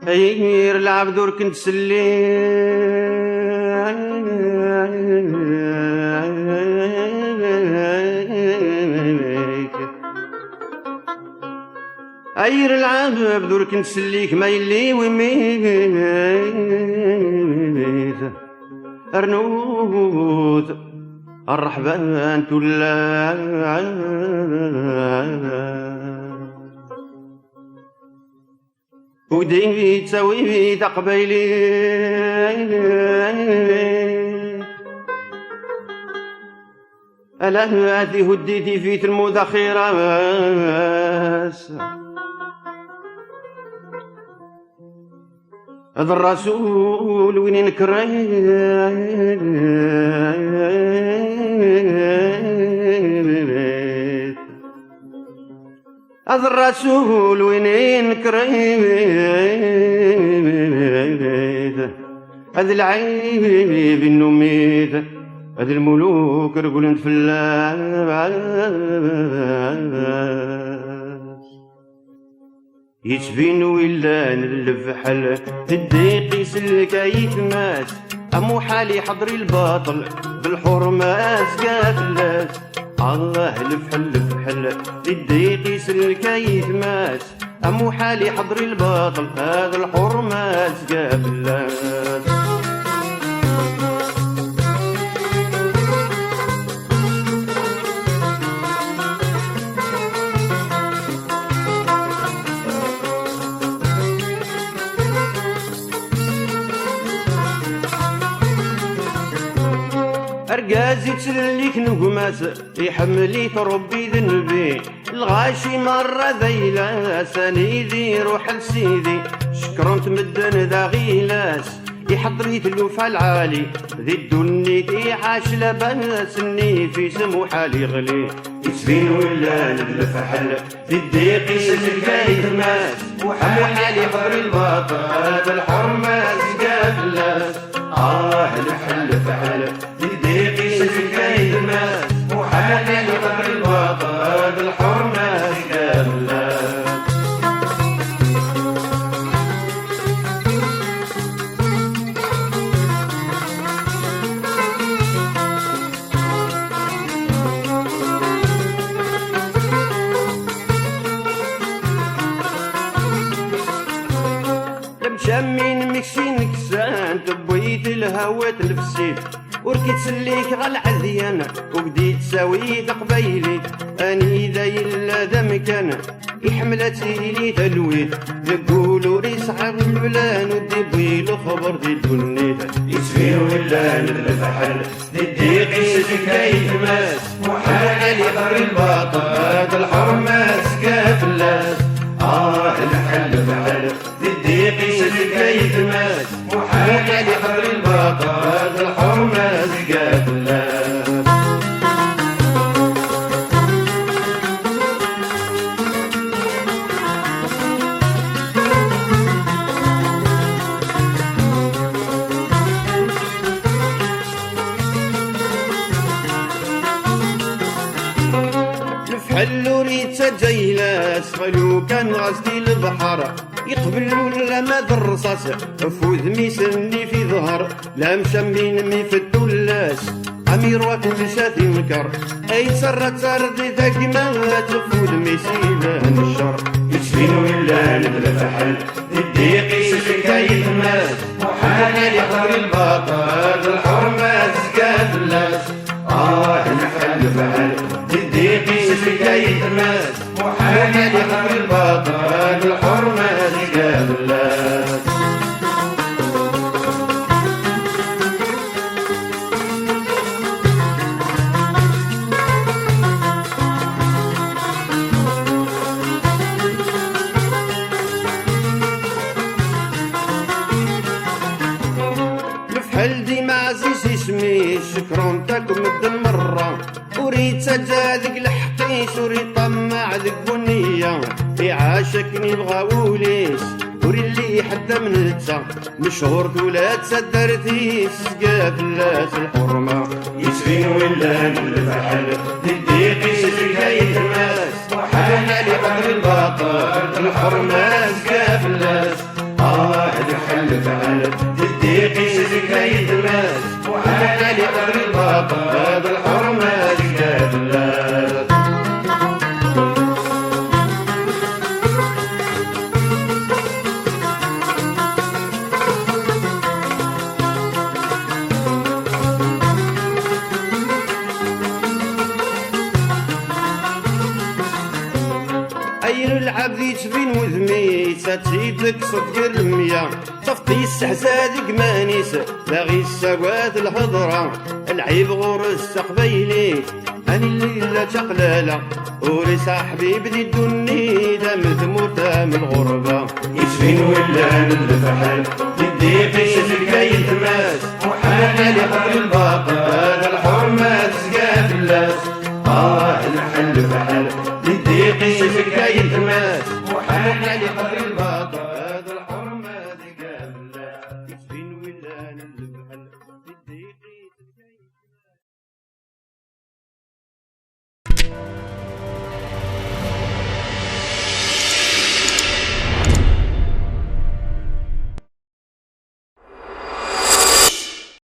غير العبد وركنت سلي غير العبد وركنت سليك ما يلي ويميت أرنوت الرحبان تلا ودي تسوي تقبيلي ألا هذه هديتي في المذخرة هذا الرسول وين نكره هذا الرسول وين نكره هذا العيب النميت هذا الملوك رجل فلاس يشفين ولا نلف حل الديق يسلك يتماس أمو حالي حضري الباطل بالحرماس قافلاس الله الفحل الديق يسلك يتماس أمو حالي حضري الباطل هذا الحرماس قافلاس أرقازي تسليك نقماس يحملي تربي ذنبي الغاشي مرة ذيلا سنيدي روح لسيدي شكرا تمدن ذا غيلاس يحضري تلوف العالي ذي الدنيتي عاش لباس اني في سمو حالي غلي يسفين ولا نبلف حل ذي الديق يسلك يتماس وحمو حالي حضري الباطل هذا الحرماس قافلاس الحل فحل الديق يسلك يتماس وحالي حضري الباطل هذا الحرماس قافلاس شامين مكسين كسان تبويت الهوى تلفسيت وركيت سليك غالعذيان وبديت ساوي قبيلي اني ذا يلا ذا مكان يحملتي لي تلويت يقولوا ريسعب البلان ودي بيلو خبر دي دنيت يسفين ولا نلفحل الديق يسلك يتماس وحالي حضر الباطل هذا الحرماس قافلاس الحل فحل الديق يسلك يتماس وحالي حضر الباطل هذا الحرماس قافلاس الفحل ريت جيلاس خلو كان غزلي البحر يقبل ولا ما الرصاص فوذ ميسني في ظهر لا مشمين مي في الدلاس امير وتمشات ينكر اي سرت سردي ذاك ما تفوذ ميسيلان الشر يسفين ولا نبلفحل الديق يسلك يتماس وحالي حضر الباطل هذا الحرماس قافلاس الحل فحل الديق يسلك يتماس وحالي حضر الباطل هذا الحرماس قافلاس الفحل دي معزيز اسمي شكرا تاكم مد المرة وريد سجا ذك الحقيس وريد طمع ذك بنية يعاشكني بغاوليس وري اللي حدا من التا مشهور ولا تصدرتيس قافلاس الحرمة يسفين ولا الفحل الديق يسلك يتماس وحالي حضر الباطل الحرماس قافلاس أين العبد يتبين وذمي ساتيدك صدق المية صفتي السحسا ديك مانيس باغي الساقات الهضرة العيب غور السقبيلي أني الليلة تقلالة ولي صاحبي بدي الدني دام ثموتا من الغربة يتبين ولا من الفحل يدي قيس الكاي تماس وحال علي قبل الباقي هذا الحرمات سقات اللاس الحل فحل يدي قيس الكاي تماس وحال علي قبل الباقي